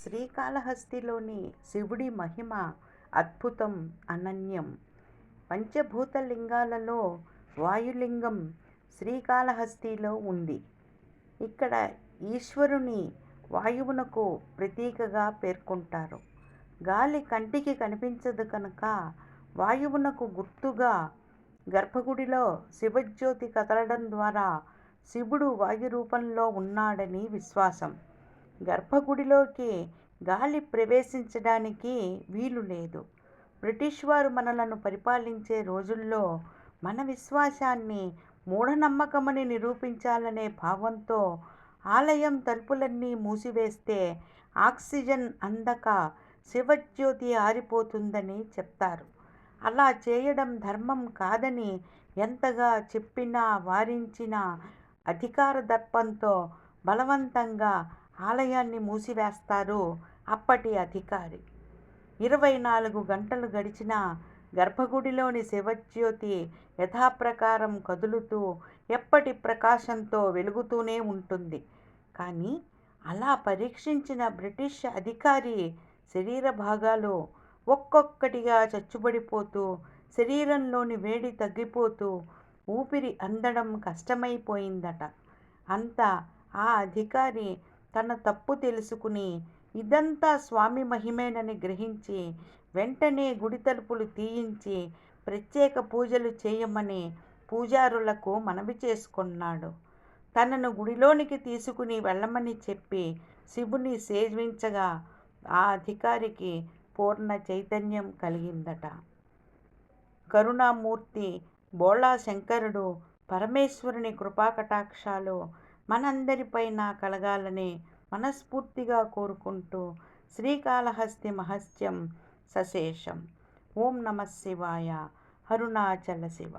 శ్రీకాళహస్తిలోని శివుడి మహిమ అద్భుతం, అనన్యం. పంచభూత లింగాలలో వాయులింగం శ్రీకాళహస్తిలో ఉంది. ఇక్కడ ఈశ్వరుని వాయువునకు ప్రతీకగా పేర్కొంటారు. గాలి కంటికి కనిపించదు కనుక వాయువునకు గుర్తుగా గర్భగుడిలో శివజ్యోతి కదలడం ద్వారా శివుడు వాయు రూపంలో ఉన్నాడని విశ్వాసం. గర్భగుడిలోకి గాలి ప్రవేశించడానికి వీలు లేదు. బ్రిటిష్ వారు మనలను పరిపాలించే రోజుల్లో మన విశ్వాసాన్ని మూఢనమ్మకమని నిరూపించాలనే భావంతో ఆలయం తలుపులన్నీ మూసివేస్తే ఆక్సిజన్ అందక శివజ్యోతి ఆరిపోతుందని చెప్తారు. అలా చేయడం ధర్మం కాదని ఎంతగా చెప్పినా వారించినా అధికార దర్పంతో బలవంతంగా ఆలయాన్ని మూసివేస్తారు అప్పటి అధికారి. 24 గంటలు గడిచినా గర్భగుడిలోని శివజ్యోతి యథాప్రకారం కదులుతూ ఎప్పటి ప్రకాశంతో వెలుగుతూనే ఉంటుంది. కానీ అలా పరీక్షించిన బ్రిటిష్ అధికారి శరీర భాగాలు ఒక్కొక్కటిగా చచ్చుబడిపోతూ, శరీరంలోని వేడి తగ్గిపోతూ, ఊపిరి అందడం కష్టమైపోయిందట. అంతా ఆ అధికారి తన తప్పు తెలుసుకుని ఇదంతా స్వామి మహిమేనని గ్రహించి వెంటనే గుడి తలుపులు తీయించి ప్రత్యేక పూజలు చేయమని పూజారులకు మనవి చేసుకున్నాడు. తనను గుడిలోనికి తీసుకుని వెళ్ళమని చెప్పి శివుని సేవించగా ఆ అధికారికి పూర్ణ చైతన్యం కలిగిందట. కరుణామూర్తి బోళా శంకరుడు పరమేశ్వరుని కృపాకటాక్షాలు మనందరిపైన కలగాలని మనస్ఫూర్తిగా కోరుకుంటూ శ్రీకాళహస్తి మహత్యం సశేషం. ఓం నమః శివాయ. అరుణాచల శివ.